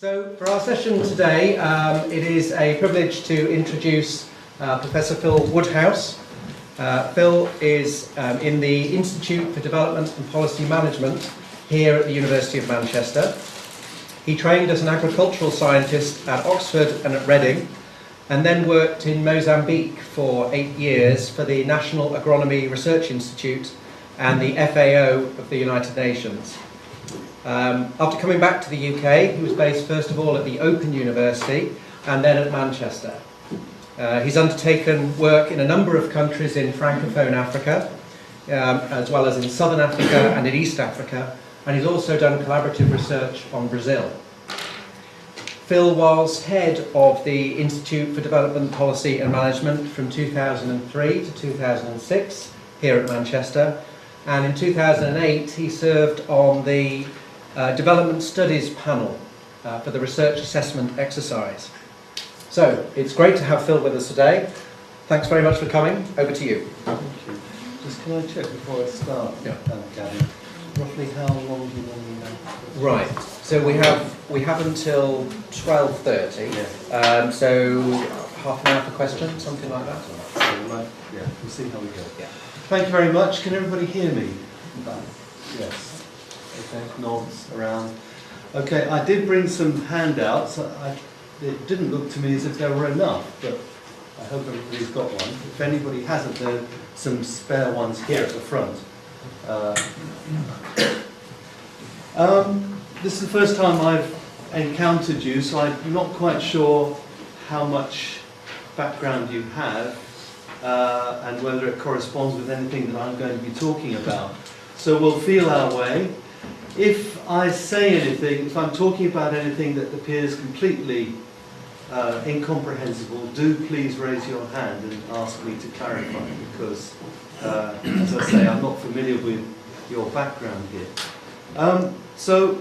So for our session today, it is a privilege to introduce Professor Phil Woodhouse. Phil is in the Institute for Development and Policy Management here at the University of Manchester. He trained as an agricultural scientist at Oxford and at Reading, and then worked in Mozambique for 8 years for the National Agronomy Research Institute and the FAO of the United Nations. After coming back to the UK, he was based first of all at the Open University and then at Manchester. He's undertaken work in a number of countries in Francophone Africa, as well as in Southern Africa and in East Africa, and he's also done collaborative research on Brazil. Phil was head of the Institute for Development Policy and Management from 2003 to 2006 here at Manchester, and in 2008 he served on the Development Studies panel for the research assessment exercise. So it's great to have Phil with us today. Thanks very much for coming. Over to you. Thank you. Just can I check before I start, Gavin, roughly how long do you normally know? Right. So we have until 12:30. Yeah. So half an hour for questions, something like that. So yeah, we'll see how we go. Yeah. Thank you very much. Can everybody hear me? Yes. Okay, nods around. Okay, I did bring some handouts. It didn't look to me as if there were enough, but I hope everybody's got one. If anybody hasn't, there are some spare ones here at the front. This is the first time I've encountered you, so I'm not quite sure how much background you have and whether it corresponds with anything that I'm going to be talking about. So we'll feel our way. If I say anything, if I'm talking about anything that appears completely incomprehensible, do please raise your hand and ask me to clarify, because, as I say, I'm not familiar with your background here. So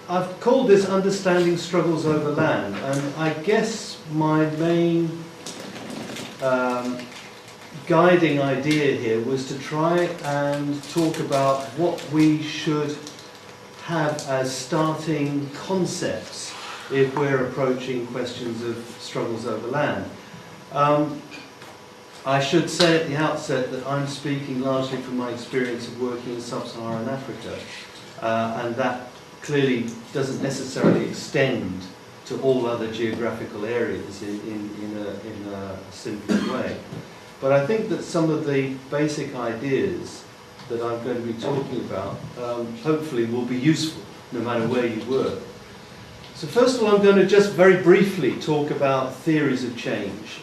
I've called this Understanding Struggles Over Land, and I guess my main guiding idea here was to try and talk about what we should have as starting concepts if we're approaching questions of struggles over land. I should say at the outset that I'm speaking largely from my experience of working in sub-Saharan Africa, and that clearly doesn't necessarily extend to all other geographical areas in a simpler way. But I think that some of the basic ideas that I'm going to be talking about hopefully will be useful no matter where you work. So first of all, I'm going to just very briefly talk about theories of change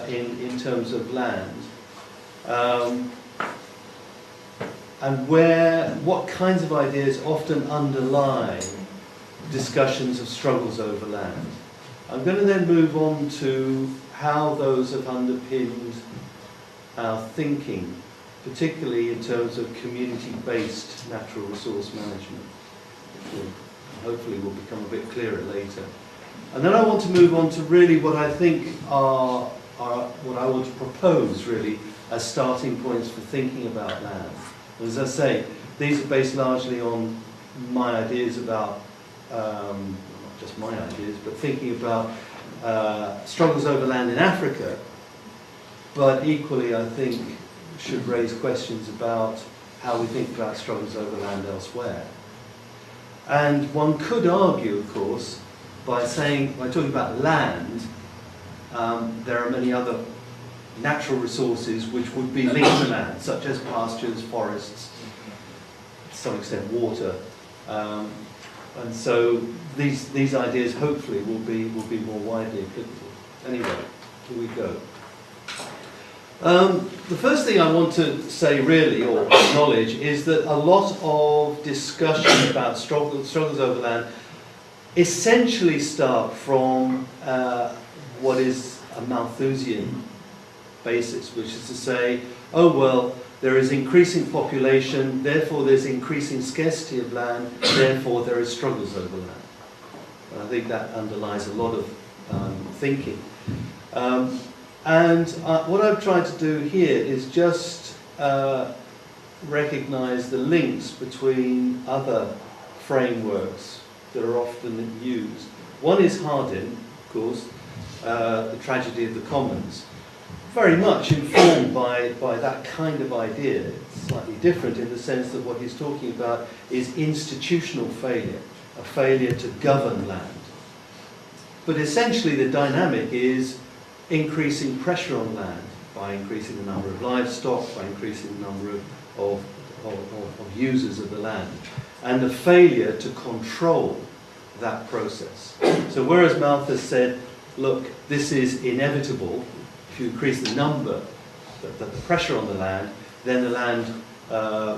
in terms of land, and what kinds of ideas often underlie discussions of struggles over land. I'm going to then move on to how those have underpinned our thinking, particularly in terms of community-based natural resource management, which hopefully will become a bit clearer later. And then I want to move on to really what I think are what I want to propose really as starting points for thinking about land. And as I say, these are based largely on my ideas about, not just my ideas, but thinking about struggles over land in Africa, but equally I think should raise questions about how we think about struggles over land elsewhere. And one could argue, of course, by talking about land, there are many other natural resources which would be linked to land, such as pastures, forests, to some extent water. And so these ideas hopefully will be more widely applicable. Anyway, here we go. The first thing I want to say really, or acknowledge, is that a lot of discussion about struggles over land essentially start from what is a Malthusian basis, which is to say, oh well, there is increasing population, therefore there's increasing scarcity of land, therefore there is struggles over land. And I think that underlies a lot of thinking. And what I've tried to do here is just recognize the links between other frameworks that are often used, One is Hardin, of course, the tragedy of the commons, very much informed by that kind of idea. It's slightly different in the sense that what he's talking about is institutional failure, a failure to govern land. But essentially the dynamic is increasing pressure on land by increasing the number of livestock, by increasing the number of users of the land, and the failure to control that process. So whereas Malthus said, look, this is inevitable, if you increase the number, the pressure on the land, then the land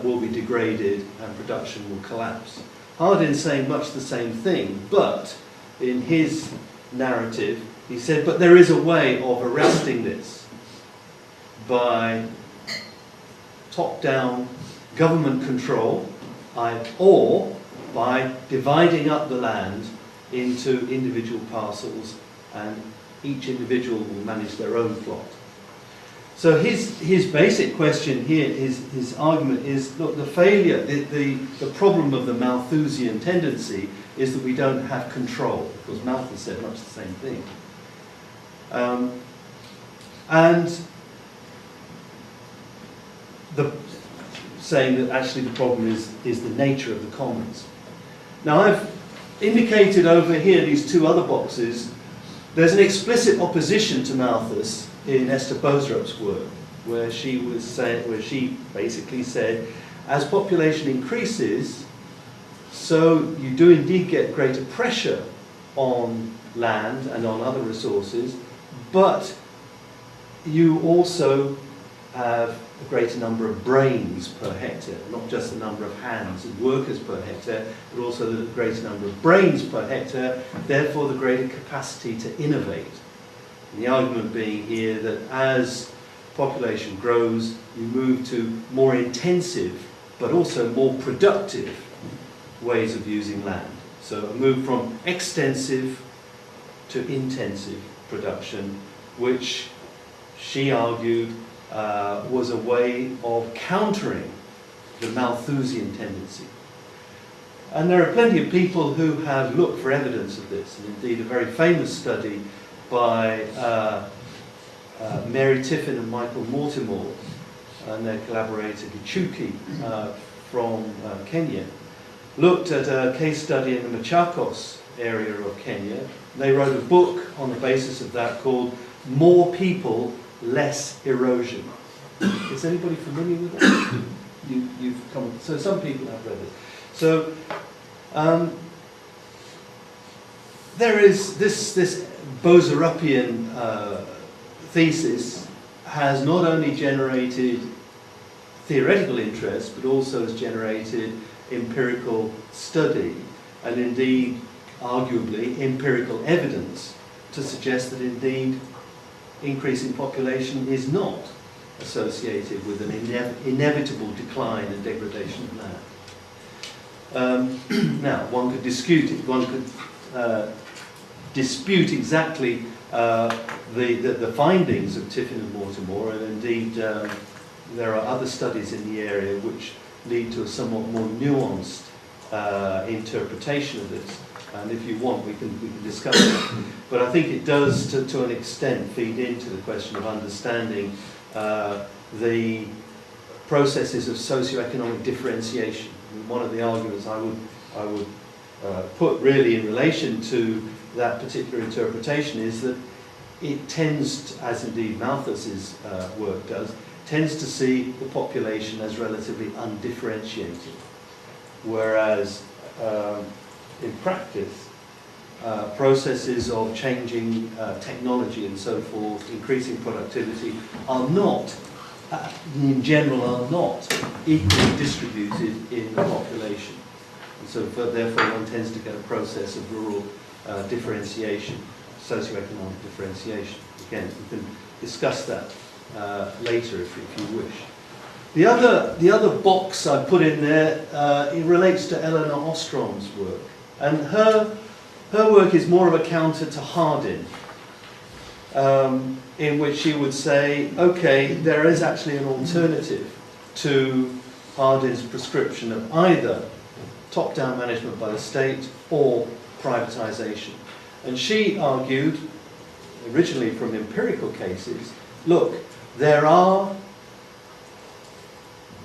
will be degraded and production will collapse. Hardin's saying much the same thing, but in his narrative, he said, but there is a way of arresting this by top-down government control, or by dividing up the land into individual parcels, and each individual will manage their own plot. So his basic question here, his argument is, look, the failure, the problem of the Malthusian tendency is that we don't have control, because Malthus said much the same thing. And saying that actually the problem is the nature of the commons. Now I've indicated over here these two other boxes. There's an explicit opposition to Malthus in Esther Boserup's work, where she basically said, as population increases, so you do indeed get greater pressure on land and on other resources, but you also have a greater number of brains per hectare, not just the number of hands and workers per hectare, but also the greater number of brains per hectare, therefore the greater capacity to innovate. And the argument being here that as population grows, you move to more intensive, but also more productive ways of using land. So a move from extensive to intensive production, which she argued was a way of countering the Malthusian tendency. And there are plenty of people who have looked for evidence of this, and indeed a very famous study by Mary Tiffin and Michael Mortimore and their collaborator Gichuki from Kenya looked at a case study in the Machakos area of Kenya. They wrote a book on the basis of that called More People, Less Erosion. Is anybody familiar with that? You've come. So some people have read it. So there is this Boserupian thesis has not only generated theoretical interest, but also has generated empirical study, and indeed, arguably, empirical evidence to suggest that indeed increasing population is not associated with an inevitable decline and degradation of land. Now, one could dispute it. One could dispute exactly the findings of Tiffin and Mortimore, and indeed there are other studies in the area which lead to a somewhat more nuanced interpretation of this. And if you want, we can discuss it. But I think it does, to an extent, feed into the question of understanding the processes of socioeconomic differentiation. And one of the arguments I would put really in relation to that particular interpretation is that it tends, as indeed Malthus's work does, tends to see the population as relatively undifferentiated, whereas in practice, processes of changing technology and so forth, increasing productivity, are not, in general, are not equally distributed in the population. And so therefore one tends to get a process of rural differentiation, socioeconomic differentiation. Again, we can discuss that later if you wish. The other box I put in there, it relates to Eleanor Ostrom's work. And her work is more of a counter to Hardin, in which she would say, okay, there is actually an alternative to Hardin's prescription of either top-down management by the state or privatization. And she argued, originally from empirical cases, look, there are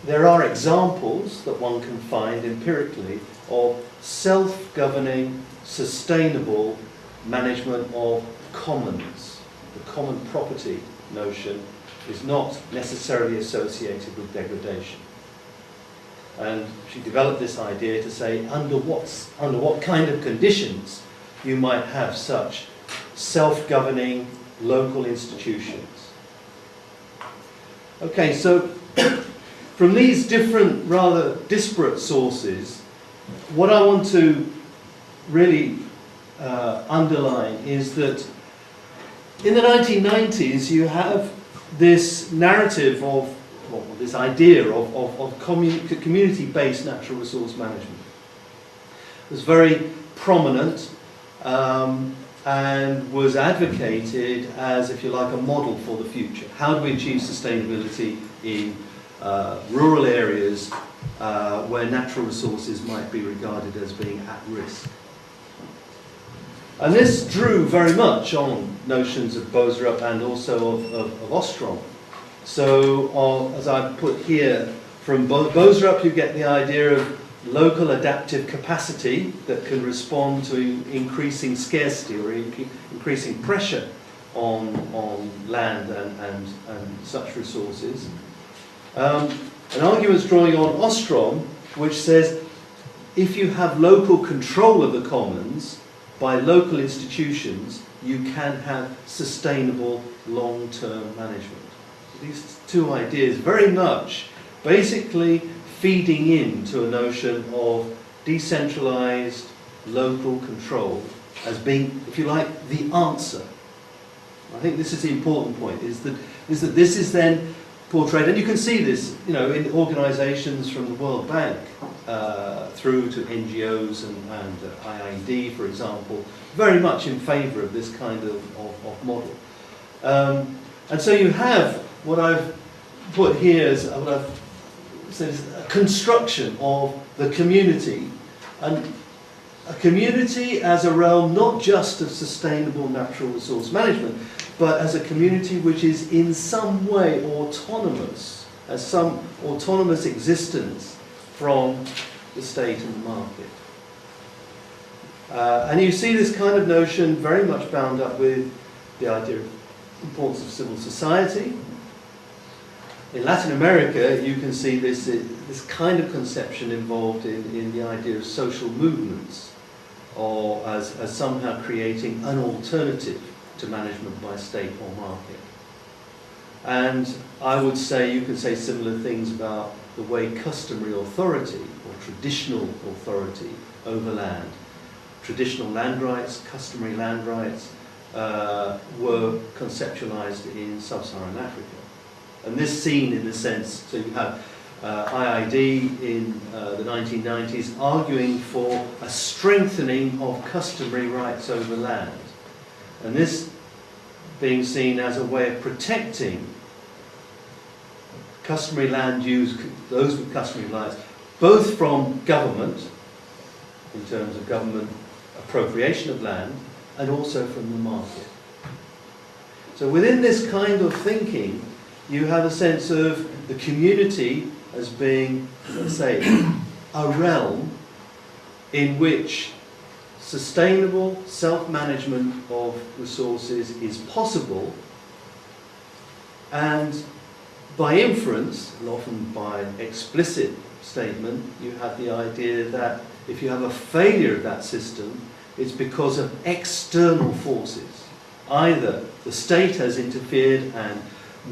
examples that one can find empirically of self-governing, sustainable management of commons. The common property notion is not necessarily associated with degradation. And she developed this idea to say under what kind of conditions you might have such self-governing local institutions. Okay, so from these different, rather disparate sources, what I want to really underline is that in the 1990s you have this narrative of, well, this idea of community-based natural resource management. It was very prominent and was advocated as, if you like, a model for the future. How do we achieve sustainability in rural areas where natural resources might be regarded as being at risk? And this drew very much on notions of Boserup and also of Ostrom. So, as I put here, from Boserup you get the idea of local adaptive capacity that can respond to increasing scarcity or increasing pressure on land and such resources. An argument's drawing on Ostrom, which says if you have local control of the commons by local institutions, you can have sustainable long-term management. So these two ideas very much basically feeding into a notion of decentralized local control as being, if you like, the answer. I think this is the important point, is that this is then portrayed, and you can see this, you know, in organizations from the World Bank through to NGOs and IIED, for example, very much in favor of this kind of model. And so you have what I've put here as what I've said is a construction of the community, and a community as a realm not just of sustainable natural resource management, but as a community which is in some way autonomous, has some autonomous existence from the state and the market. And you see this kind of notion very much bound up with the idea of importance of civil society. In Latin America, you can see this kind of conception involved in the idea of social movements, or as somehow creating an alternative to management by state or market. And I would say, you can say similar things about the way customary authority, or traditional authority over land, traditional land rights, customary land rights, were conceptualized in sub-Saharan Africa. And this seen in the sense, so you have IIED in the 1990s arguing for a strengthening of customary rights over land. And this being seen as a way of protecting customary land use, those with customary rights, both from government, in terms of government appropriation of land, and also from the market. So within this kind of thinking, you have a sense of the community as being, let's say, a realm in which sustainable self-management of resources is possible, and by inference, and often by explicit statement, you have the idea that if you have a failure of that system, it's because of external forces. Either the state has interfered and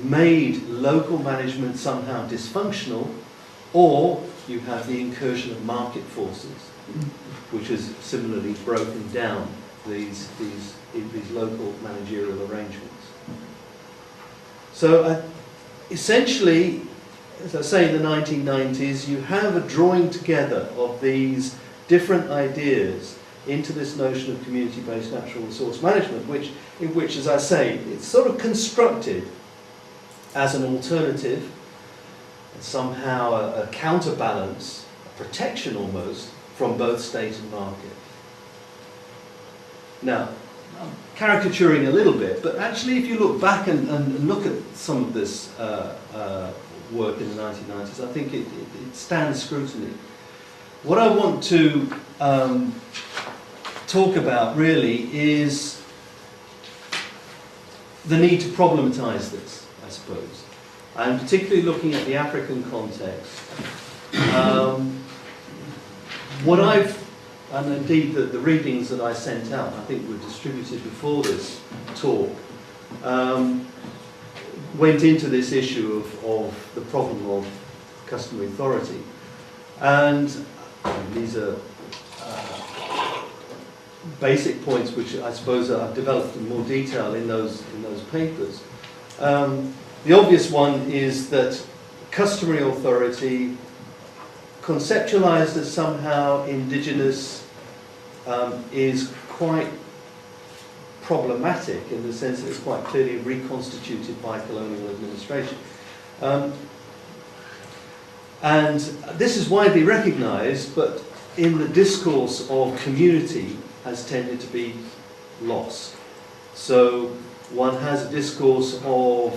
made local management somehow dysfunctional, or you have the incursion of market forces, which has similarly broken down these local managerial arrangements. So essentially, as I say, in the 1990s, you have a drawing together of these different ideas into this notion of community-based natural resource management, in which, as I say, it's sort of constructed as an alternative, and somehow a counterbalance, a protection almost, from both state and market. Now, caricaturing a little bit, but actually if you look back and look at some of this work in the 1990s, I think it stands scrutiny. What I want to talk about really is the need to problematize this, I suppose, and particularly looking at the African context. And indeed the readings that I sent out, I think were distributed before this talk, went into this issue of the problem of customary authority. And these are basic points which I suppose I've developed in more detail in those papers. The obvious one is that customary authority, conceptualized as somehow indigenous, is quite problematic in the sense that it's quite clearly reconstituted by colonial administration. And this is widely recognized, but in the discourse of community has tended to be lost. So one has a discourse of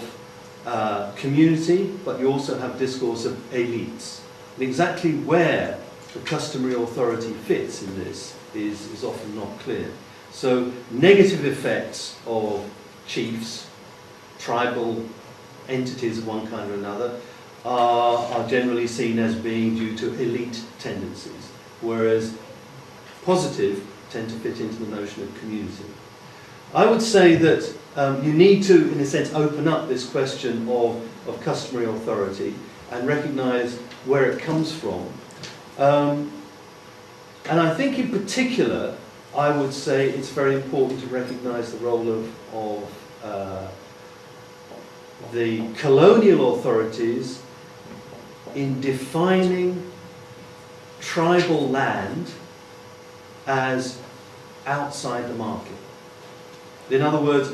community, but you also have discourse of elites. And exactly where the customary authority fits in this is often not clear. So negative effects of chiefs, tribal entities of one kind or another, are generally seen as being due to elite tendencies, whereas positive tend to fit into the notion of community. I would say that you need to, in a sense, open up this question of customary authority and recognise where it comes from. And I think in particular, I would say it's very important to recognise the role of the colonial authorities in defining tribal land as outside the market. In other words,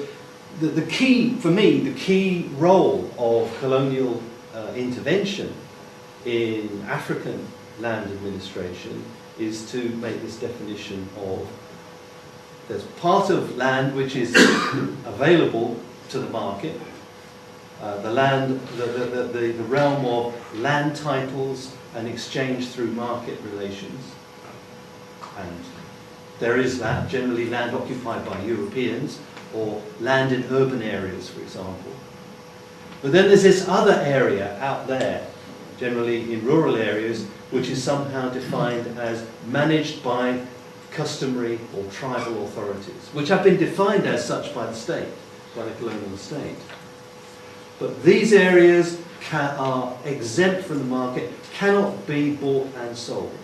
the key, for me, the key role of colonial intervention in African land administration is to make this definition of there's part of land which is available to the market, the land, the realm of land titles and exchange through market relations, and there is that, generally land occupied by Europeans or land in urban areas, for example. But then there's this other area out there, generally in rural areas, which is somehow defined as managed by customary or tribal authorities, which have been defined as such by the state, by the colonial state. But these areas are exempt from the market, cannot be bought and sold.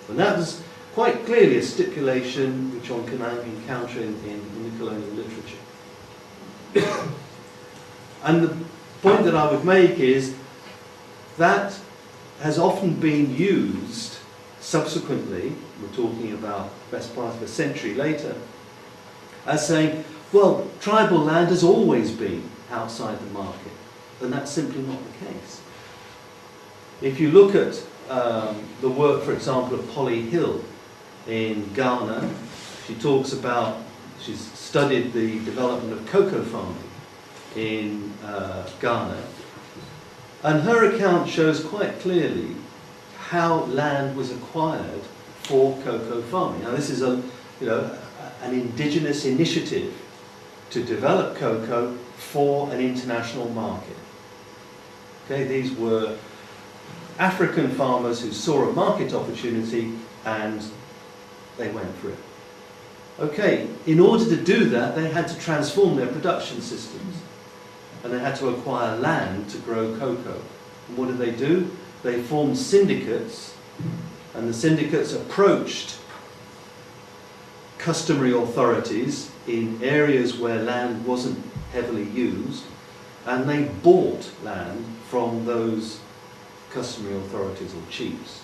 And that was quite clearly a stipulation which one can encounter in the colonial literature. And the point that I would make is that has often been used subsequently, we're talking about the best part of a century later, as saying, well, tribal land has always been outside the market, and that's simply not the case. If you look at the work, for example, of Polly Hill in Ghana, she talks about, she's studied the development of cocoa farming in Ghana, and her account shows quite clearly how land was acquired for cocoa farming. Now this is an indigenous initiative to develop cocoa for an international market. Okay, these were African farmers who saw a market opportunity and they went for it. Okay, in order to do that, they had to transform their production systems and they had to acquire land to grow cocoa. And what did they do? They formed syndicates, and the syndicates approached customary authorities in areas where land wasn't heavily used, and they bought land from those customary authorities or chiefs.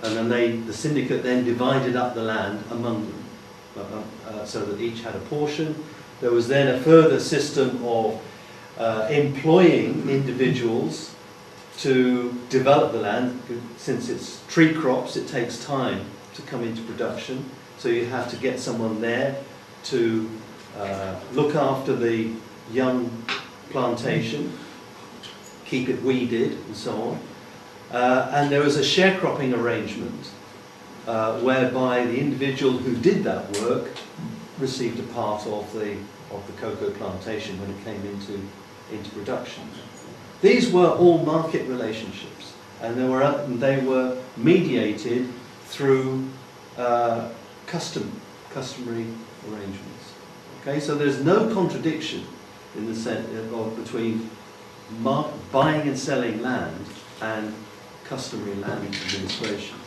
And then the syndicate then divided up the land among them, so that each had a portion. There was then a further system of employing individuals to develop the land. Since it's tree crops, it takes time to come into production, so you have to get someone there to look after the young plantation, keep it weeded and so on. And there was a sharecropping arrangement whereby the individual who did that work received a part of the cocoa plantation when it came into production. These were all market relationships, and they were mediated through customary arrangements. Okay, so there's no contradiction in the sense between buying and selling land and customary land administration.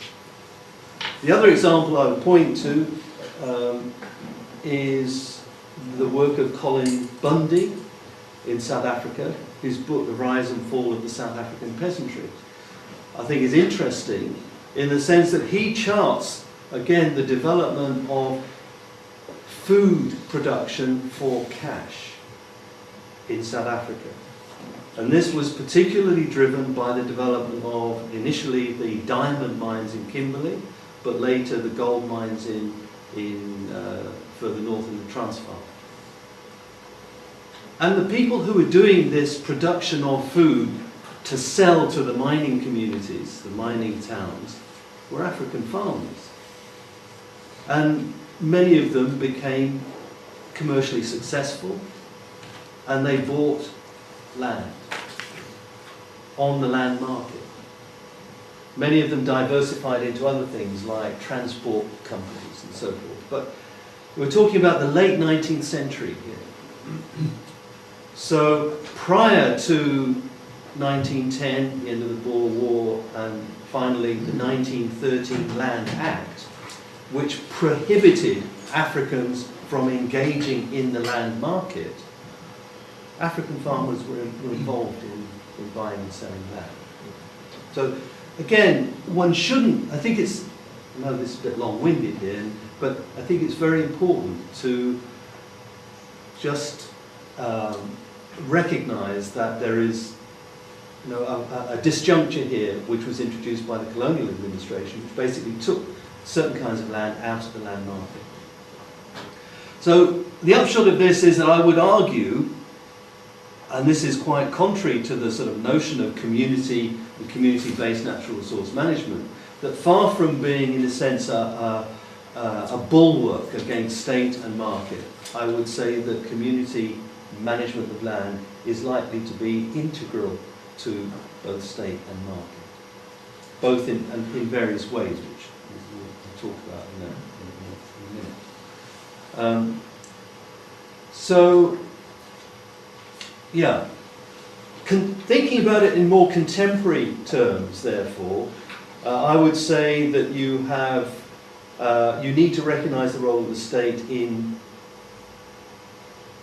The other example I would point to is the work of Colin Bundy in South Africa, his book The Rise and Fall of the South African Peasantry. I think is interesting in the sense that he charts, again, the development of food production for cash in South Africa. And this was particularly driven by the development of initially the diamond mines in Kimberley, but later the gold mines in further north in the Transvaal. And the people who were doing this production of food to sell to the mining communities, the mining towns, were African farmers. And many of them became commercially successful, and they bought land on the land market. Many of them diversified into other things like transport companies and so forth. But we're talking about the late 19th century here. So prior to 1910, the end of the Boer War, and finally the 1913 Land Act, which prohibited Africans from engaging in the land market, African farmers were involved in buying and selling land. So again, one shouldn't, I think it's, I know this is a bit long-winded here, but I think it's very important to just recognise that there is a disjuncture here which was introduced by the colonial administration, which basically took certain kinds of land out of the land market. So the upshot of this is that I would argue, and this is quite contrary to the sort of notion of community and community-based natural resource management, that far from being, in a sense, a bulwark against state and market, I would say that community management of land is likely to be integral to both state and market, both in various ways, which we'll talk about in a minute. So, yeah, thinking about it in more contemporary terms, therefore, I would say that you need to recognise the role of the state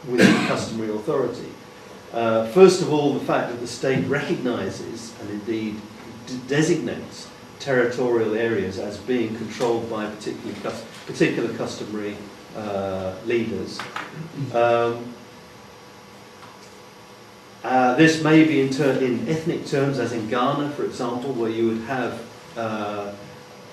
within customary authority. First of all, the fact that the state recognises and indeed designates territorial areas as being controlled by particular customary leaders. This may be in ethnic terms, as in Ghana, for example, where you would have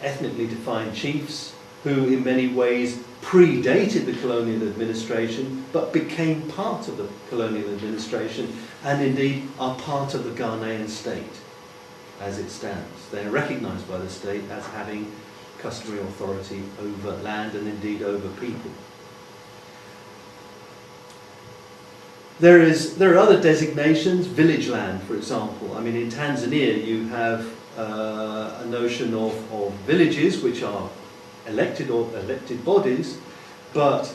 ethnically defined chiefs who in many ways predated the colonial administration but became part of the colonial administration and indeed are part of the Ghanaian state as it stands. They are recognised by the state as having customary authority over land and indeed over people. There are other designations, village land, for example. I mean, in Tanzania you have a notion of villages which are elected bodies, but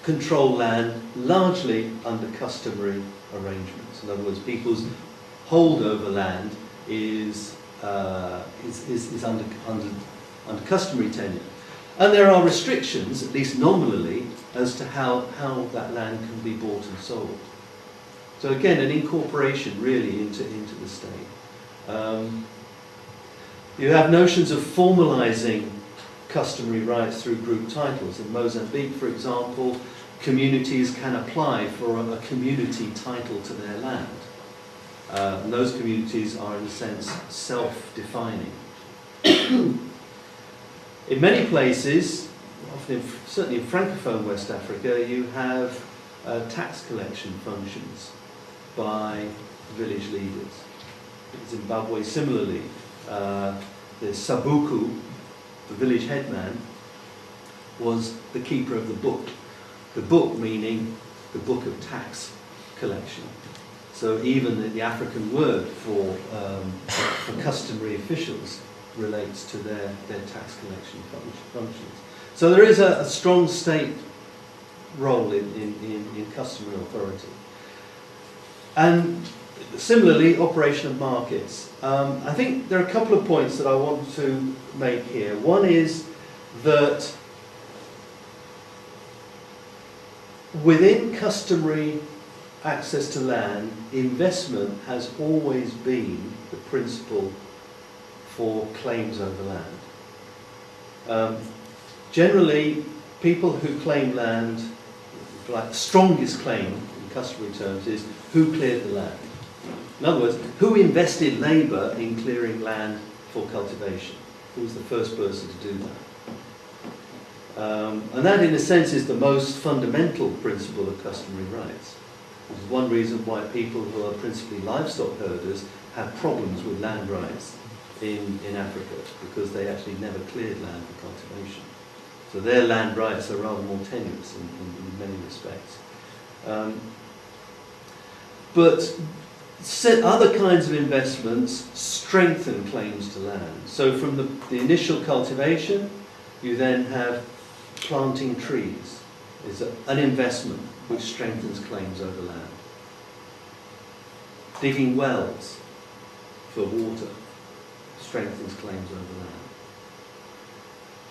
control land largely under customary arrangements. In other words, people's hold over land is under customary tenure. And there are restrictions, at least nominally, as to how that land can be bought and sold. So again, an incorporation really into the state. You have notions of formalising customary rights through group titles. In Mozambique, for example, communities can apply for a community title to their land. And those communities are, in a sense, self-defining. In many places, often, certainly in Francophone West Africa, you have tax collection functions by village leaders. In Zimbabwe, similarly, the Sabuku, the village headman, was the keeper of the book. The book meaning the book of tax collection. So even the African word for customary officials relates to their tax collection functions. So there is a strong state role in customary authority. And similarly, operation of markets. I think there are a couple of points that I want to make here. One is that within customary access to land, investment has always been the principle for claims over land. Generally, people who claim land, like the strongest claim in customary terms, is who cleared the land. In other words, who invested labour in clearing land for cultivation? Who was the first person to do that? And that, in a sense, is the most fundamental principle of customary rights. Which is one reason why people who are principally livestock herders have problems with land rights in Africa, because they actually never cleared land for cultivation. So their land rights are rather more tenuous in many respects. But other kinds of investments strengthen claims to land. So from the initial cultivation, you then have planting trees. Is an investment which strengthens claims over land. Digging wells for water strengthens claims over land.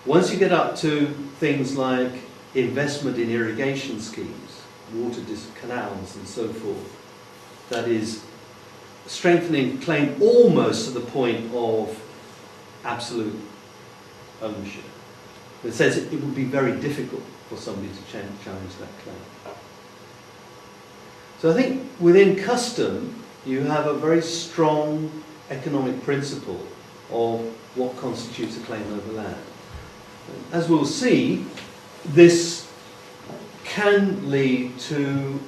Once you get up to things like investment in irrigation schemes, water canals and so forth, that is strengthening claim almost to the point of absolute ownership. In a sense, it would be very difficult for somebody to challenge that claim. So I think within custom, you have a very strong economic principle of what constitutes a claim over land. As we'll see, this can lead to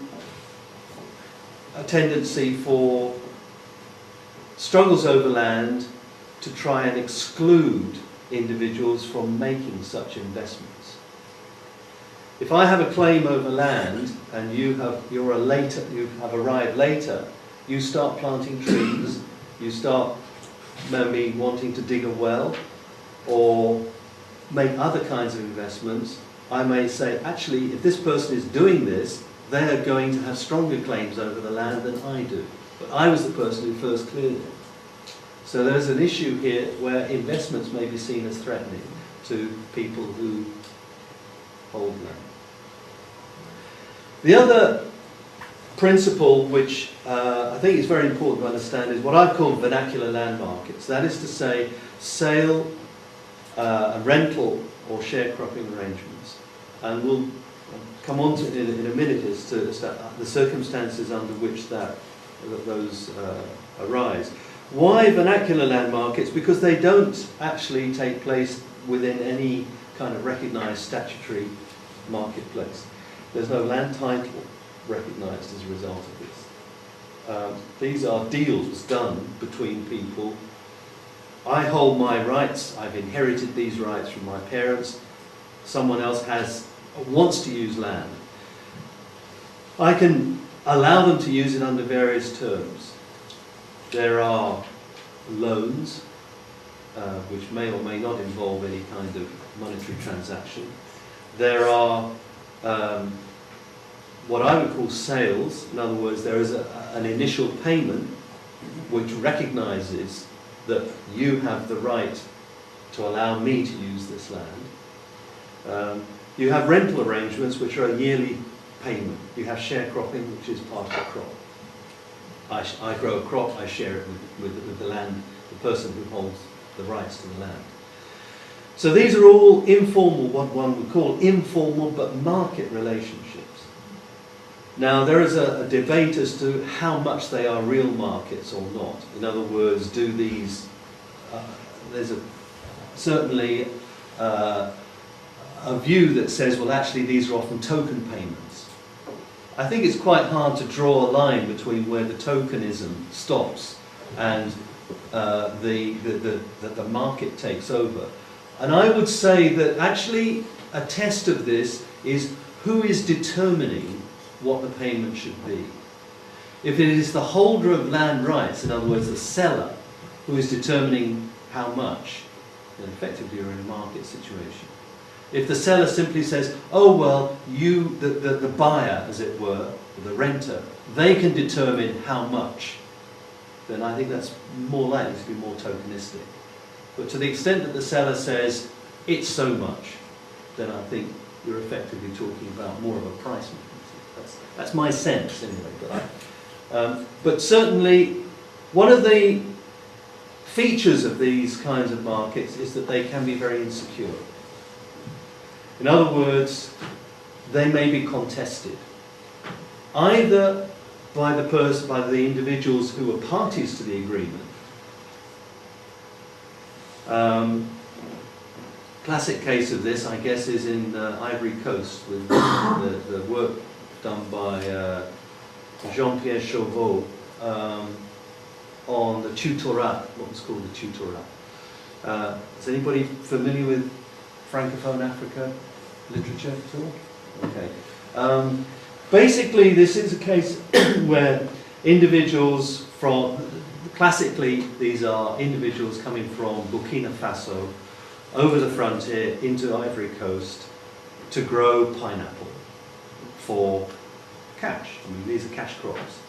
a tendency for struggles over land to try and exclude individuals from making such investments. If I have a claim over land and you have arrived later, you start planting trees, you start maybe wanting to dig a well or make other kinds of investments, I may say, actually, if this person is doing this, they are going to have stronger claims over the land than I do. But I was the person who first cleared it. So there's an issue here where investments may be seen as threatening to people who hold land. The other principle which I think is very important to understand is what I've called vernacular land markets. That is to say, sale, rental or sharecropping arrangements. And we'll come on to it in a minute as to the circumstances under which those arise. Why vernacular land markets? Because they don't actually take place within any kind of recognised statutory marketplace. There's no land title recognised as a result of this. These are deals done between people. I hold my rights, I've inherited these rights from my parents, someone else wants to use land. I can allow them to use it under various terms. There are loans, which may or may not involve any kind of monetary transaction. There are what I would call sales. In other words, there is an initial payment which recognises that you have the right to allow me to use this land. You have rental arrangements which are a yearly payment. You have sharecropping, which is part of the crop. I grow a crop, I share it with the land, the person who holds the rights to the land. So these are all informal, what one would call informal but market relationships. Now there is a debate as to how much they are real markets or not. In other words, do these, there's certainly a view that says, well, actually, these are often token payments. I think it's quite hard to draw a line between where the tokenism stops and the market takes over. And I would say that actually a test of this is who is determining what the payment should be. If it is the holder of land rights, in other words, the seller, who is determining how much, then effectively you're in a market situation. If the seller simply says, oh, well, you, the buyer, as it were, or the renter, they can determine how much, then I think that's more likely to be more tokenistic. But to the extent that the seller says, it's so much, then I think you're effectively talking about more of a price mechanism. That's my sense, anyway. But certainly, one of the features of these kinds of markets is that they can be very insecure. In other words, they may be contested, either by the individuals who are parties to the agreement. Classic case of this, I guess, is in Ivory Coast with the work done by Jean-Pierre Chauveau on the tutorat, what was called the tutorat. Is anybody familiar with Francophone Africa literature at all? Okay. Basically, this is a case where individuals from, classically, these are individuals coming from Burkina Faso over the frontier into Ivory Coast to grow pineapple for cash. I mean, these are cash crops.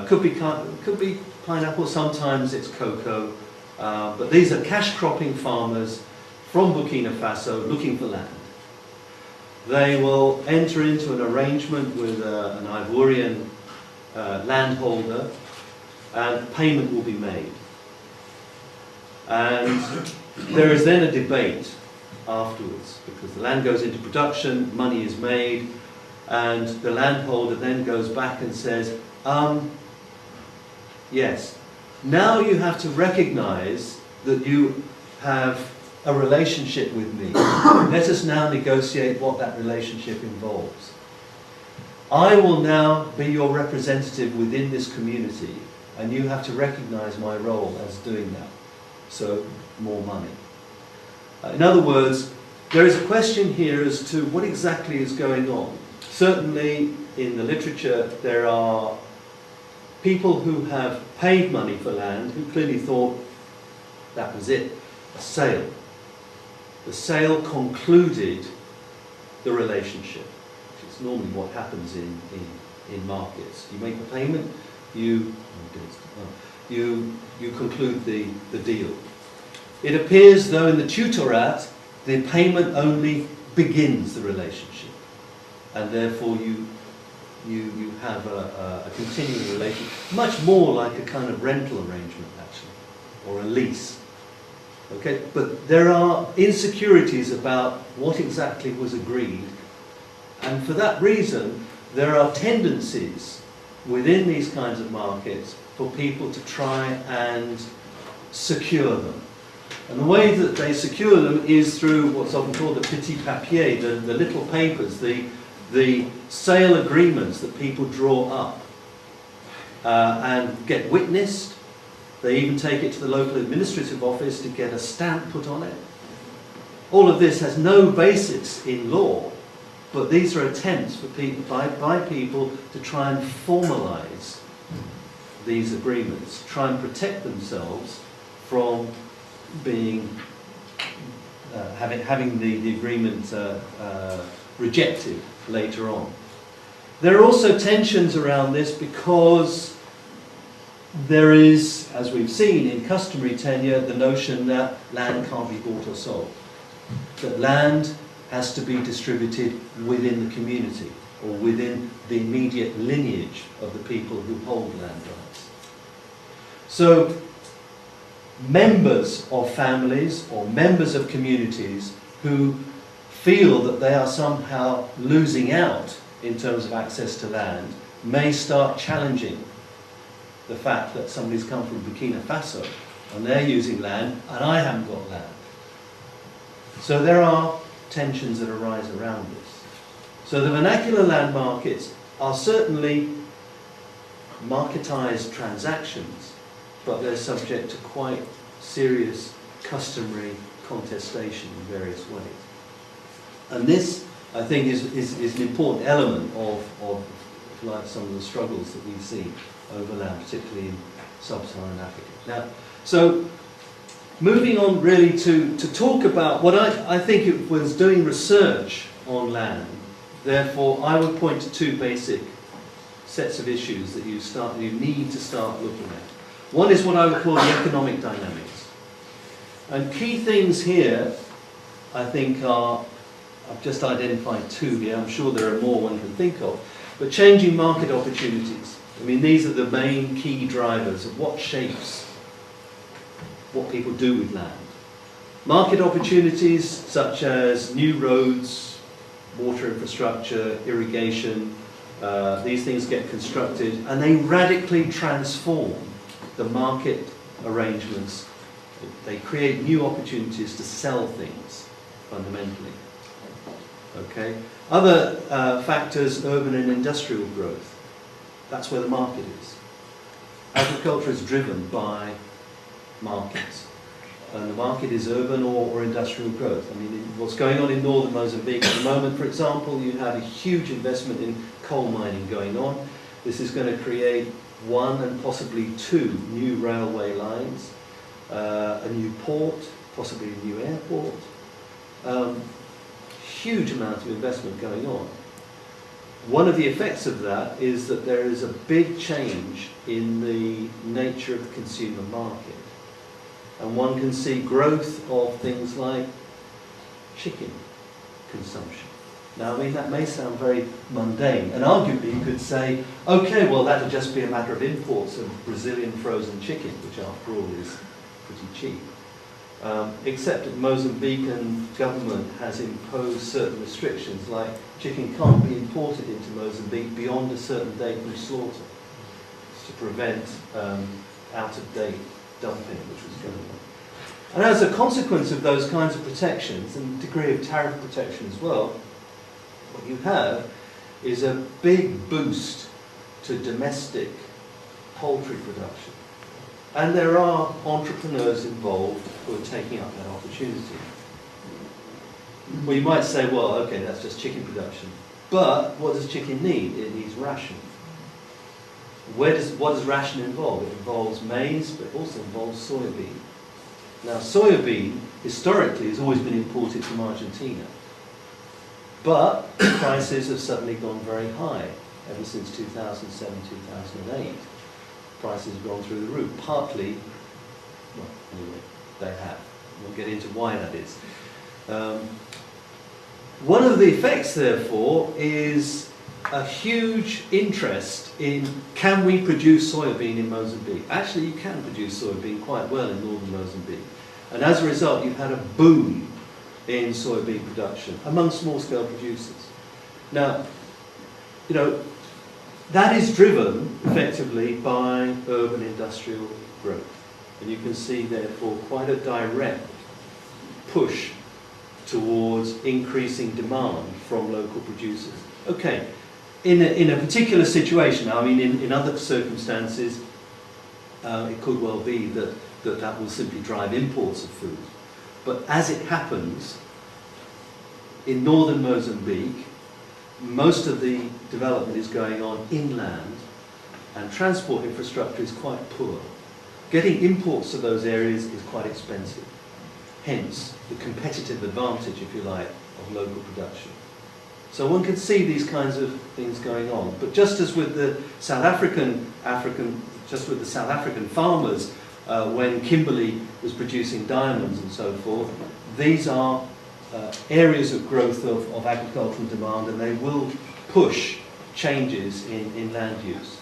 Could be pineapple, sometimes it's cocoa, but these are cash cropping farmers from Burkina Faso looking for land. They will enter into an arrangement with an Ivorian landholder, and payment will be made. And there is then a debate afterwards, because the land goes into production, money is made, and the landholder then goes back and says, yes, now you have to recognize that you have a relationship with me. Let us now negotiate what that relationship involves. I will now be your representative within this community, and you have to recognize my role as doing that. So, more money. In other words, there is a question here as to what exactly is going on. Certainly, in the literature, there are people who have paid money for land who clearly thought that was it, a sale. The sale concluded the relationship, which is normally what happens in markets. You make the payment, you conclude the deal. It appears, though, in the tutorat, the payment only begins the relationship, and therefore you have a continuing relationship, much more like a kind of rental arrangement, actually, or a lease. Okay, but there are insecurities about what exactly was agreed, and for that reason, there are tendencies within these kinds of markets for people to try and secure them. And the way that they secure them is through what's often called the petit papier, the little papers, the sale agreements that people draw up and get witnessed. They even take it to the local administrative office to get a stamp put on it. All of this has no basis in law, but these are attempts for people, by people to try and formalise these agreements, try and protect themselves from being having the agreement rejected later on. There are also tensions around this because there is, as we've seen in customary tenure, the notion that land can't be bought or sold. That land has to be distributed within the community or within the immediate lineage of the people who hold land rights. So, members of families or members of communities who feel that they are somehow losing out in terms of access to land may start challenging the fact that somebody's come from Burkina Faso and they're using land and I haven't got land. So there are tensions that arise around this. So the vernacular land markets are certainly marketized transactions, but they're subject to quite serious customary contestation in various ways. And this, I think, is an important element of like some of the struggles that we see over land, particularly in sub-Saharan Africa. Now, so moving on really to talk about what I think it was doing research on land. Therefore, I would point to two basic sets of issues that you need to start looking at. One is what I would call the economic dynamics. And key things here, I think, are, I've just identified two here, I'm sure there are more one can think of, but changing market opportunities. I mean, these are the main key drivers of what shapes what people do with land. Market opportunities such as new roads, water infrastructure, irrigation, these things get constructed and they radically transform the market arrangements. They create new opportunities to sell things, fundamentally. Okay. Other factors, urban and industrial growth. That's where the market is. Agriculture is driven by markets. And the market is urban or industrial growth. I mean, what's going on in northern Mozambique at the moment, for example, you have a huge investment in coal mining going on. This is going to create one and possibly two new railway lines, a new port, possibly a new airport. Huge amount of investment going on. One of the effects of that is that there is a big change in the nature of the consumer market. And one can see growth of things like chicken consumption. Now, I mean, that may sound very mundane, and arguably you could say, okay, well, that'll just be a matter of imports of Brazilian frozen chicken, which after all is pretty cheap. Except that the Mozambican government has imposed certain restrictions, like chicken can't be imported into Mozambique beyond a certain date from slaughter, to prevent out-of-date dumping, which was going on. And as a consequence of those kinds of protections, and degree of tariff protection as well, what you have is a big boost to domestic poultry production. And there are entrepreneurs involved who are taking up that opportunity. Well, you might say, well, okay, that's just chicken production. But what does chicken need? It needs ration. What does ration involve? It involves maize, but it also involves soybean. Now, soybean, historically, has always been imported from Argentina. But prices have suddenly gone very high ever since 2007, 2008. Prices have gone through the roof. Partly, well, anyway, they have. We'll get into why that is. One of the effects, therefore, is a huge interest in, can we produce soybean in Mozambique? Actually, you can produce soybean quite well in northern Mozambique. And as a result, you've had a boom in soybean production among small-scale producers. Now, you know, that is driven effectively by urban industrial growth. And you can see, therefore, quite a direct push towards increasing demand from local producers. Okay, in a particular situation, I mean, in other circumstances, it could well be that will simply drive imports of food. But as it happens, in northern Mozambique, most of the development is going on inland, and transport infrastructure is quite poor. Getting imports to those areas is quite expensive. Hence, the competitive advantage, if you like, of local production. So one can see these kinds of things going on. But just as with the South African farmers, when Kimberley was producing diamonds and so forth, these are areas of growth of agricultural demand, and they will push changes in land use.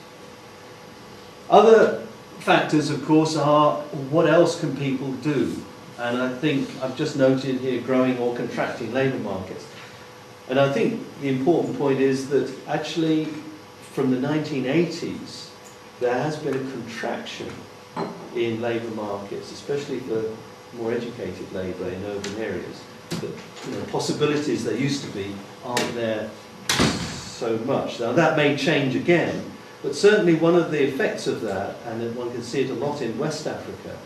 Other factors, of course, are what else can people do? And I think I've just noted here growing or contracting labour markets. And I think the important point is that actually from the 1980s there has been a contraction in labour markets, especially for more educated labour in urban areas. But possibilities there used to be aren't there so much. Now that may change again, but certainly one of the effects of that, and one can see it a lot in West Africa,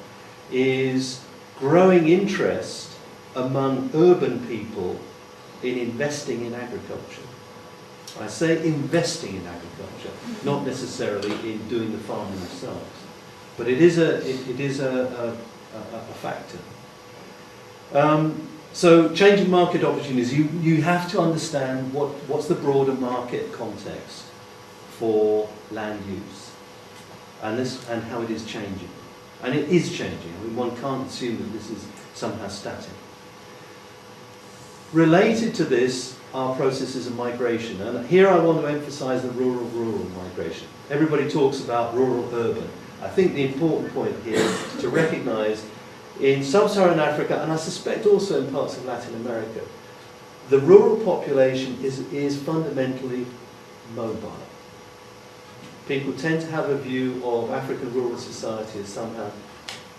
is growing interest among urban people in investing in agriculture. I say investing in agriculture, not necessarily in doing the farming themselves, but it is a factor. So changing market opportunities, you have to understand what's the broader market context for land use, and how it is changing. And it is changing. I mean, one can't assume that this is somehow static. Related to this are processes of migration, and here I want to emphasize the rural-rural migration. Everybody talks about rural-urban. I think the important point here is to recognize in sub-Saharan Africa, and I suspect also in parts of Latin America, the rural population is fundamentally mobile. People tend to have a view of African rural society as somehow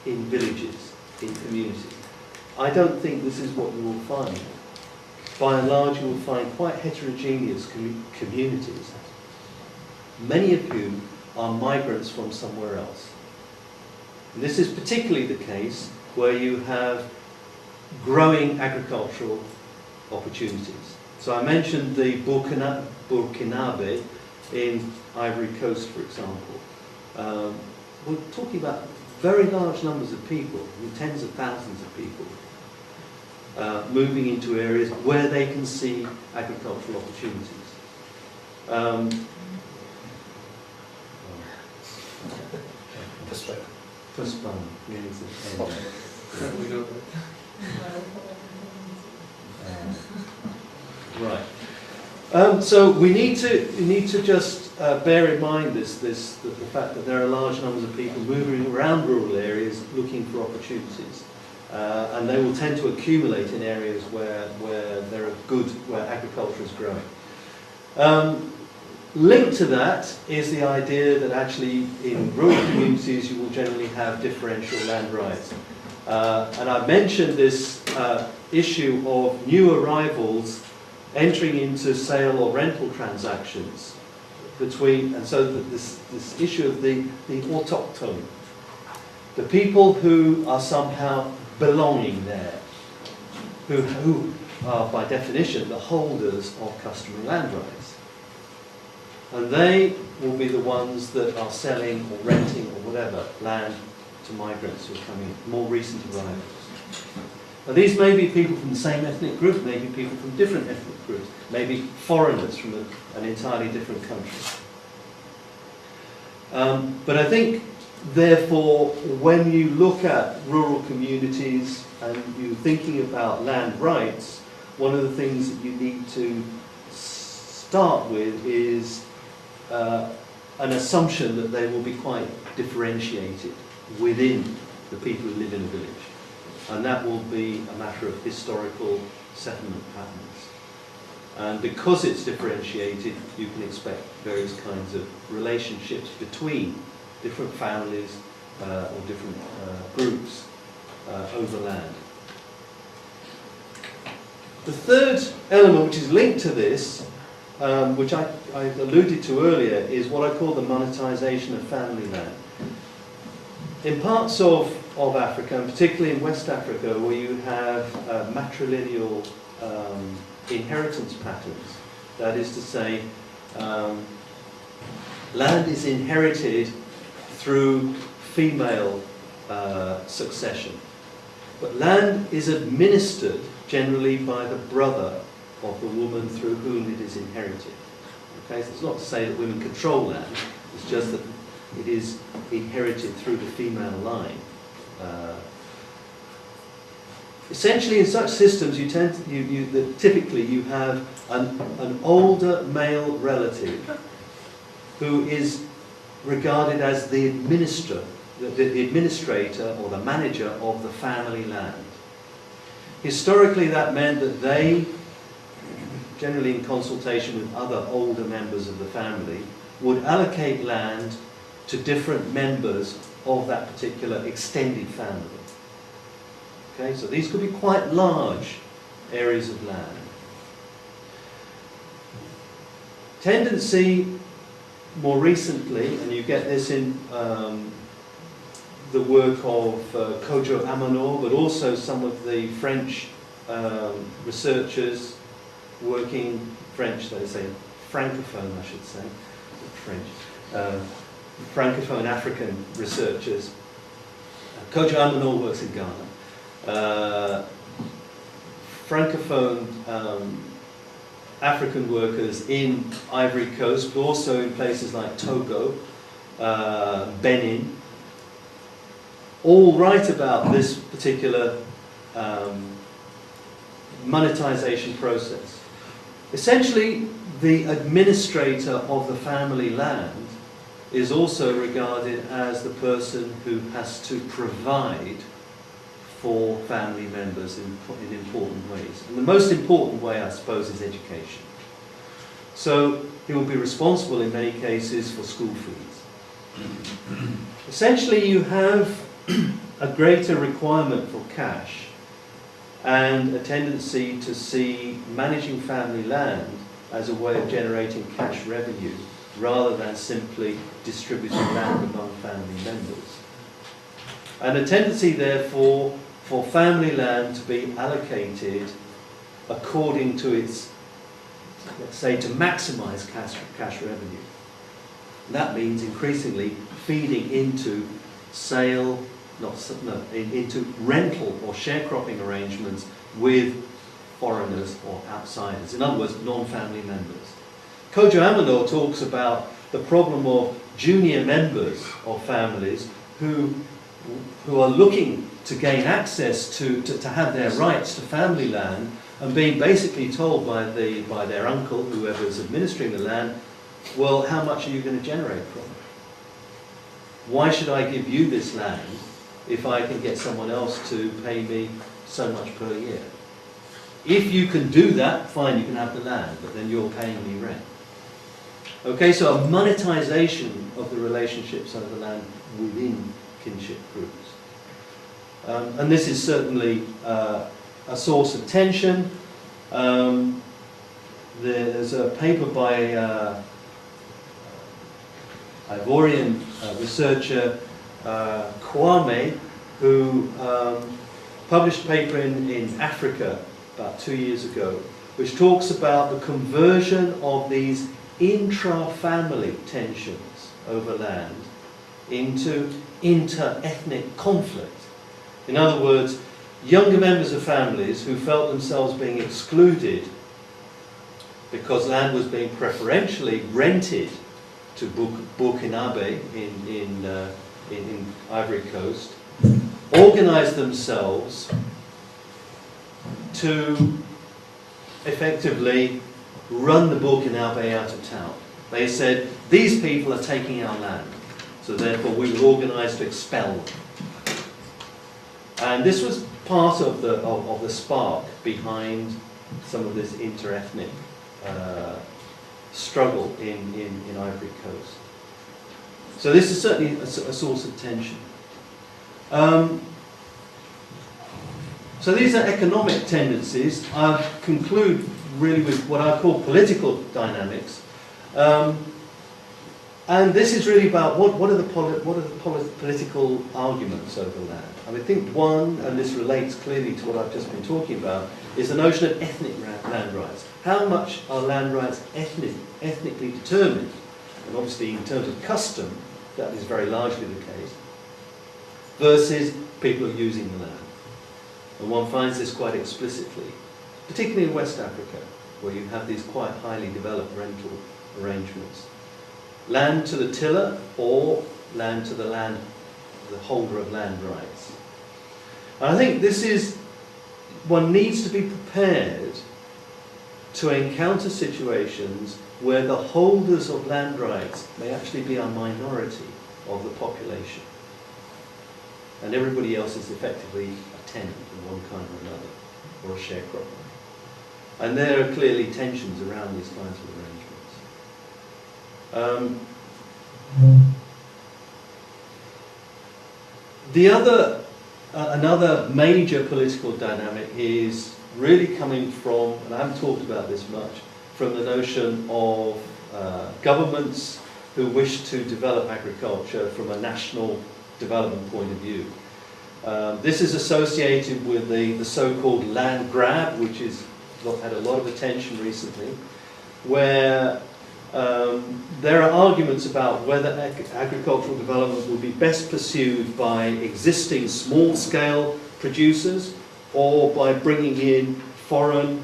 in villages, in communities. I don't think this is what you will find. By and large, you will find quite heterogeneous communities, many of whom are migrants from somewhere else. And this is particularly the case where you have growing agricultural opportunities. So I mentioned the Burkinabe in Ivory Coast, for example. We're talking about very large numbers of people, tens of thousands of people, moving into areas where they can see agricultural opportunities. Postpone. Right. So we need to just bear in mind the fact that there are large numbers of people moving around rural areas looking for opportunities, and they will tend to accumulate in areas where where agriculture is growing. Linked to that is the idea that actually in rural communities you will generally have differential land rights. And I mentioned this issue of new arrivals entering into sale or rental transactions and so that this issue of the autochtone, the people who are somehow belonging there, who are by definition the holders of customary land rights. And they will be the ones that are selling or renting or whatever land to migrants who are coming in, more recent arrivals. Now these may be people from the same ethnic group, maybe people from different ethnic groups, maybe foreigners from an entirely different country. But I think, therefore, when you look at rural communities and you're thinking about land rights, one of the things that you need to start with is an assumption that they will be quite differentiated within the people who live in a village. And that will be a matter of historical settlement patterns. And because it's differentiated, you can expect various kinds of relationships between different families or different groups over land. The third element which is linked to this, which I alluded to earlier, is what I call the monetization of family land. In parts of Africa, and particularly in West Africa, where you have matrilineal inheritance patterns, that is to say, land is inherited through female succession, but land is administered generally by the brother of the woman through whom it is inherited. Okay, so it's not to say that women control land, it's just that it is inherited through the female line. Essentially, in such systems, typically you have an older male relative who is regarded as the administrator or the manager of the family land. Historically, that meant that they, generally in consultation with other older members of the family, would allocate land to different members of that particular extended family. Okay, so these could be quite large areas of land. Tendency, more recently, and you get this in the work of Kojo Amanor, but also some of the French researchers working French, they say francophone, I should say, not French, francophone African researchers. Kojo Amanor works in Ghana. Francophone African workers in Ivory Coast, but also in places like Togo, Benin, all write about this particular monetization process. Essentially, the administrator of the family land is also regarded as the person who has to provide for family members in important ways. And the most important way, I suppose, is education. So he will be responsible in many cases for school fees. Essentially, you have a greater requirement for cash and a tendency to see managing family land as a way of generating cash revenue rather than simply distributing land among family members. And a tendency, therefore, for family land to be allocated according to its, let's say, to maximize cash revenue. That means increasingly feeding into into rental or sharecropping arrangements with foreigners or outsiders. In other words, non-family members. Kojo Amanor talks about the problem of junior members of families who are looking to gain access to have their rights to family land and being basically told by their uncle, whoever's administering the land, well, how much are you going to generate from it? Why should I give you this land if I can get someone else to pay me so much per year? If you can do that, fine, you can have the land, but then you're paying me rent. Okay, so a monetization of the relationships over the land within kinship groups. And this is certainly a source of tension. There's a paper by Ivorian researcher Kwame, who published a paper in Africa about 2 years ago, which talks about the conversion of these intra-family tensions over land into inter-ethnic conflict. In other words, younger members of families who felt themselves being excluded because land was being preferentially rented to Burkinabe in Ivory Coast, organized themselves to effectively run the Burkinabe out of town. They said, these people are taking our land, so therefore we will organize to expel them. And this was part of the spark behind some of this inter-ethnic struggle in Ivory Coast. So this is certainly a source of tension. So these are economic tendencies. I'll conclude really with what I call political dynamics. And this is really about what are the political arguments over land. I mean, I think one, and this relates clearly to what I've just been talking about, is the notion of ethnic land rights. How much are land rights ethnically determined? And obviously in terms of custom, that is very largely the case, versus people are using the land. And one finds this quite explicitly, particularly in West Africa, where you have these quite highly developed rental arrangements. Land to the tiller or land to the holder of land rights. And I think this is, one needs to be prepared to encounter situations where the holders of land rights may actually be a minority of the population. And everybody else is effectively a tenant of one kind or another, or a sharecropper. And there are clearly tensions around these kinds of arrangements. The other another major political dynamic is really coming from, and I haven't talked about this much, from the notion of governments who wish to develop agriculture from a national development point of view. This is associated with the so-called land grab, which has had a lot of attention recently, where there are arguments about whether agricultural development will be best pursued by existing small-scale producers or by bringing in foreign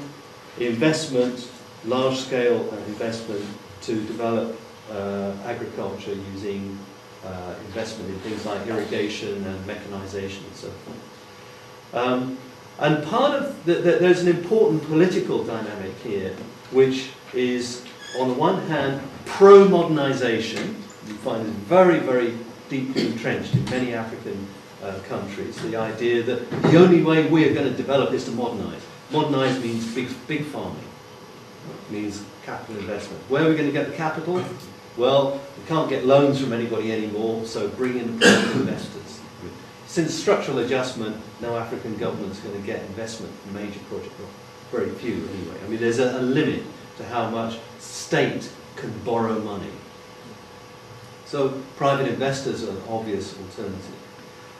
investment, large-scale investment to develop agriculture using investment in things like irrigation and mechanization and so forth. And part of there's an important political dynamic here, which is, on the one hand, pro-modernization. You find it very, very deeply entrenched in many African countries, the idea that the only way we are going to develop is to modernize. Modernize means big farming, means capital investment. Where are we going to get the capital? Well, we can't get loans from anybody anymore, so bring in private investors. Since structural adjustment, no African government's going to get investment from major projects. Well, very few anyway. I mean, there's a limit to how much state can borrow money. So private investors are an obvious alternative.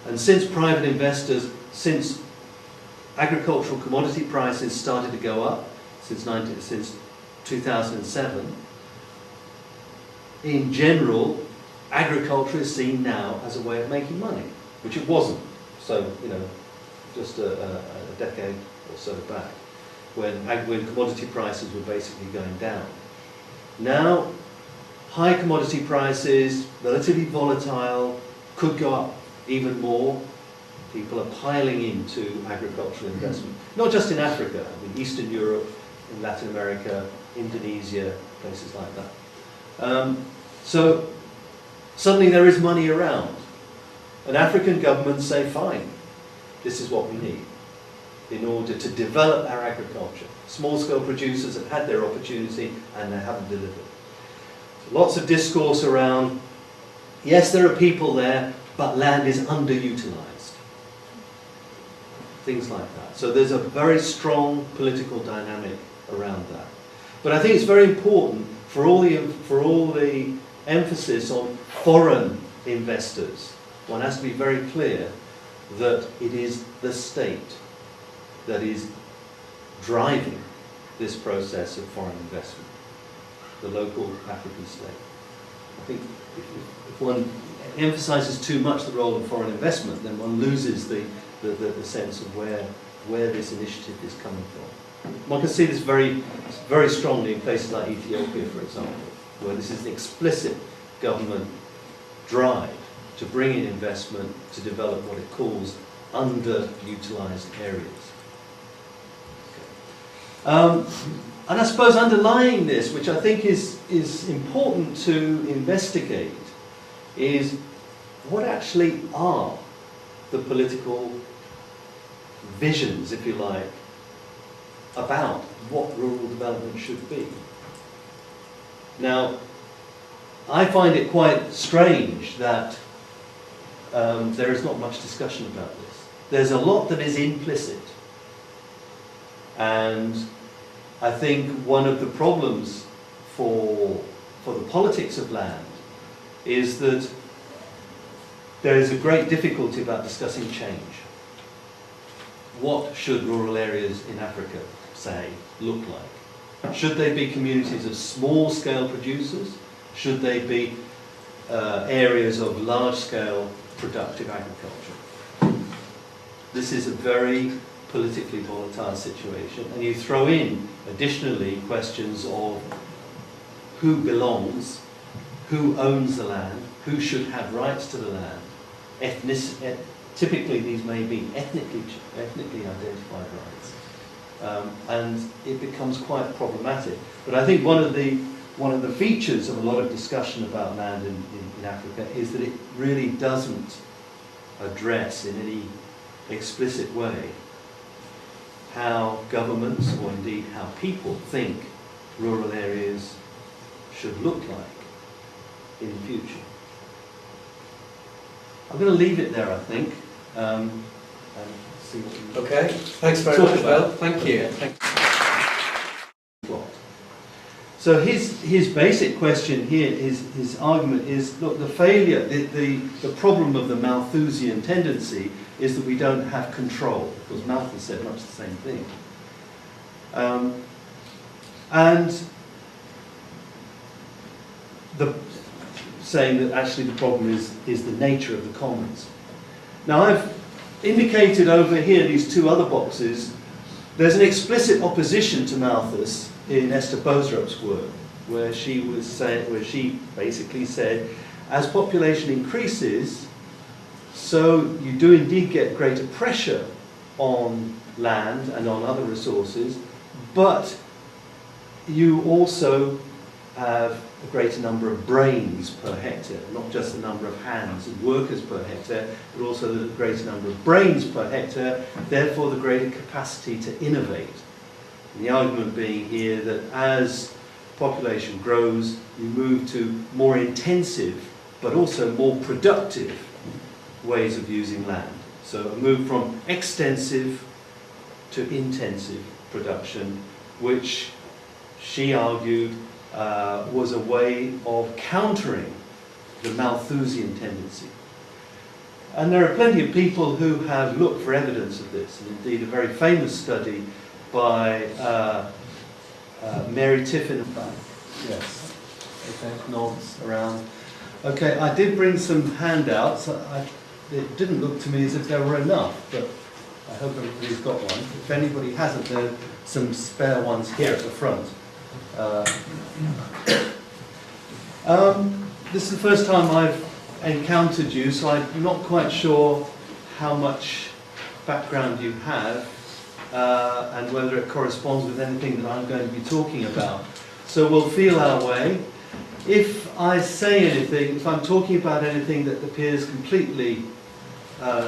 And since private investors, since agricultural commodity prices started to go up since 2007, in general, agriculture is seen now as a way of making money, which it wasn't. So, you know, just a decade or so back, when commodity prices were basically going down. Now, high commodity prices, relatively volatile, could go up even more. People are piling into agricultural investment. Not just in Africa, I mean, Eastern Europe, in Latin America, Indonesia, places like that. So suddenly there is money around. And African governments say, fine, this is what we need in order to develop our agriculture. Small-scale producers have had their opportunity and they haven't delivered. Lots of discourse around, yes, there are people there, but land is underutilized. Things like that. So there's a very strong political dynamic around that. But I think it's very important for all the emphasis on foreign investors. One has to be very clear that it is the state that is driving this process of foreign investment, the local African state. I think if one emphasizes too much the role of foreign investment, then one loses the sense of where this initiative is coming from. One can see this very, very strongly in places like Ethiopia, for example, where this is an explicit government drive to bring in investment to develop what it calls underutilized areas. And I suppose underlying this, which I think is important to investigate, is what actually are the political visions, if you like, about what rural development should be. Now, I find it quite strange that there is not much discussion about this. There's a lot that is implicit. And I think one of the problems for the politics of land is that there is a great difficulty about discussing change. What should rural areas in Africa, say, look like? Should they be communities of small-scale producers? Should they be areas of large-scale productive agriculture? This is a very politically volatile situation, and you throw in additionally questions of who belongs, who owns the land, who should have rights to the land. Typically these may be ethnically identified rights, and it becomes quite problematic. But I think one of the features of a lot of discussion about land in Africa is that it really doesn't address in any explicit way how governments, or indeed how people, think rural areas should look like in the future. I'm going to leave it there, I think. and see what we Okay, thanks very Talk much, about. Phil. Thank you. plot. So his basic question here, his argument is, look, the failure, the problem of the Malthusian tendency is that we don't have control, because Malthus said much the same thing. And saying that actually the problem is the nature of the commons. Now I've indicated over here these two other boxes. There's an explicit opposition to Malthus in Esther Bostrup's work, where she basically said, as population increases, so you do indeed get greater pressure on land and on other resources, but you also have a greater number of brains per hectare, not just the number of hands and workers per hectare, but also the greater number of brains per hectare, therefore the greater capacity to innovate. And the argument being here that as population grows, you move to more intensive, but also more productive ways of using land. So a move from extensive to intensive production, which she argued was a way of countering the Malthusian tendency. And there are plenty of people who have looked for evidence of this, and indeed a very famous study by Mary Tiffin. Yes, okay, nods around. Okay, I did bring some handouts. It didn't look to me as if there were enough, but I hope everybody's got one. If anybody hasn't, there are some spare ones here at the front. This is the first time I've encountered you, so I'm not quite sure how much background you have and whether it corresponds with anything that I'm going to be talking about. So we'll feel our way. If I say anything, if I'm talking about anything that appears completely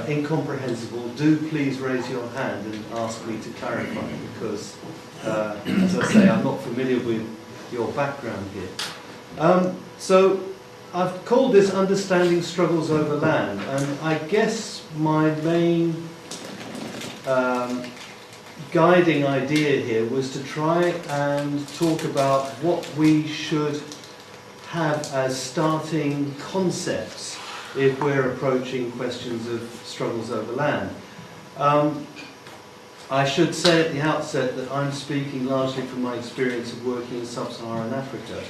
incomprehensible, do please raise your hand and ask me to clarify, because, as I say, I'm not familiar with your background here. So I've called this Understanding Struggles Over Land, and I guess my main guiding idea here was to try and talk about what we should have as starting concepts if we're approaching questions of struggles over land. I should say at the outset that I'm speaking largely from my experience of working in sub-Saharan Africa,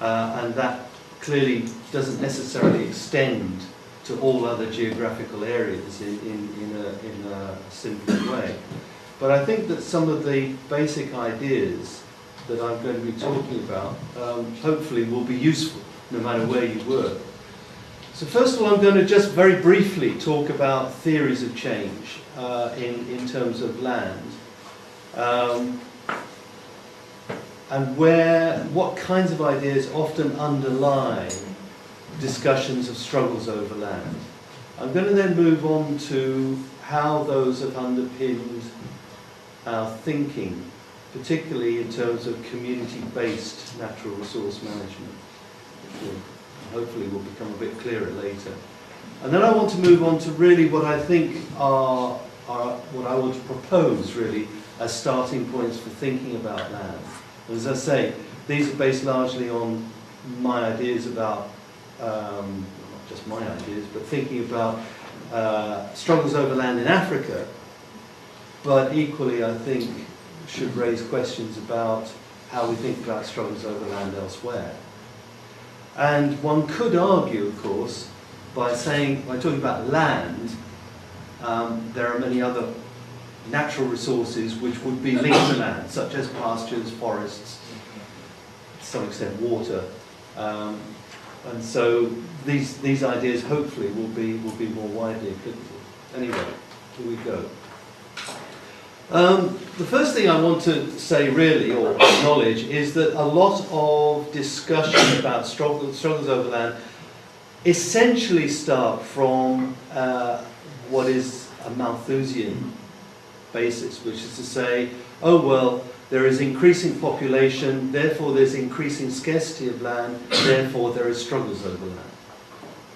and that clearly doesn't necessarily extend to all other geographical areas in a simple way. But I think that some of the basic ideas that I'm going to be talking about hopefully will be useful no matter where you work. So first of all, I'm going to just very briefly talk about theories of change in terms of land, and what kinds of ideas often underlie discussions of struggles over land. I'm going to then move on to how those have underpinned our thinking, particularly in terms of community-based natural resource management, which hopefully will become a bit clearer later. And then I want to move on to really what I think are what I want to propose really as starting points for thinking about land. And as I say, these are based largely on my ideas about, not just my ideas, but thinking about struggles over land in Africa, but equally I think should raise questions about how we think about struggles over land elsewhere. And one could argue, of course, by talking about land, there are many other natural resources which would be linked to land, such as pastures, forests, to some extent water. And so these ideas hopefully will be more widely applicable. Anyway, here we go. The first thing I want to say really, or acknowledge, is that a lot of discussion about struggles over land essentially start from what is a Malthusian basis, which is to say, oh well, there is increasing population, therefore there's increasing scarcity of land, therefore there is struggles over land.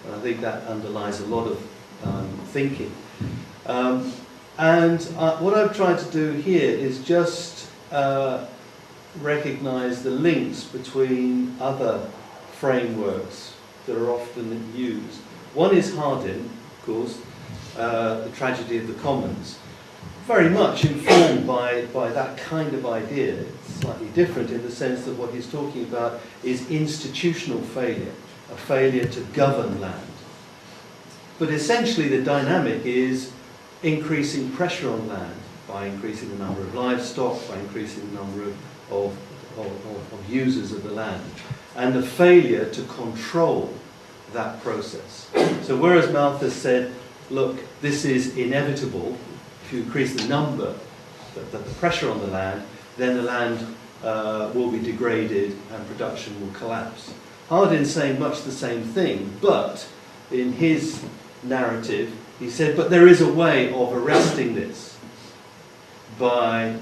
And I think that underlies a lot of thinking. And what I've tried to do here is just recognise the links between other frameworks that are often used. One is Hardin, of course, the tragedy of the commons, very much informed by that kind of idea. It's slightly different in the sense that what he's talking about is institutional failure, a failure to govern land. But essentially the dynamic is increasing pressure on land by increasing the number of livestock, by increasing the number of users of the land, and the failure to control that process. So whereas Malthus said, look, this is inevitable, if you increase the number, the pressure on the land, then the land will be degraded and production will collapse. Hardin's saying much the same thing, but in his narrative, he said, but there is a way of arresting this by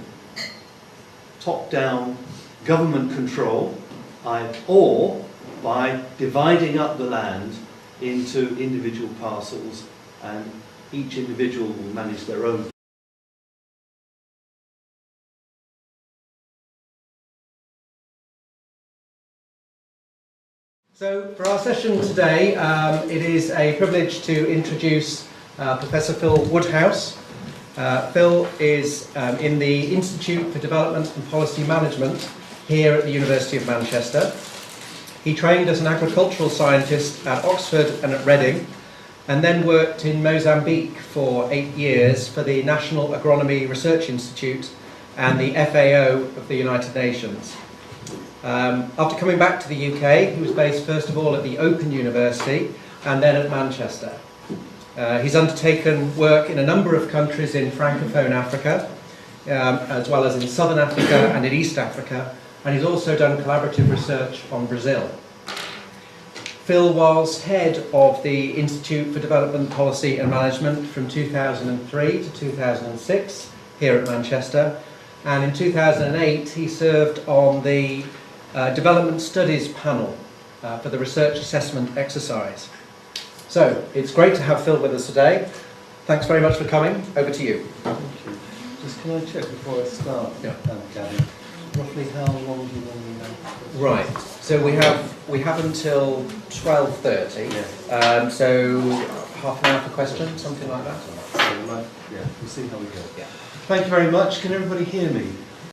top-down government control, or by dividing up the land into individual parcels, and each individual will manage their own. So for our session today, it is a privilege to introduce Professor Phil Woodhouse. Phil is in the Institute for Development and Policy Management here at the University of Manchester. He trained as an agricultural scientist at Oxford and at Reading, and then worked in Mozambique for 8 years for the National Agronomy Research Institute and the FAO of the United Nations. After coming back to the UK, he was based first of all at the Open University and then at Manchester. He's undertaken work in a number of countries in Francophone Africa, as well as in Southern Africa and in East Africa, and he's also done collaborative research on Brazil. Phil was head of the Institute for Development Policy and Management from 2003 to 2006 here at Manchester, and in 2008 he served on the Development Studies panel for the research assessment exercise. So it's great to have Phil with us today. Thanks very much for coming. Over to you. Thank you. Just can I check before I start? Yeah. Gavin, roughly how long do you normally have? Right. So we have until 12:30. Yeah. So half an hour for questions, something like that. So, yeah, we'll see how we go. Yeah. Thank you very much. Can everybody hear me?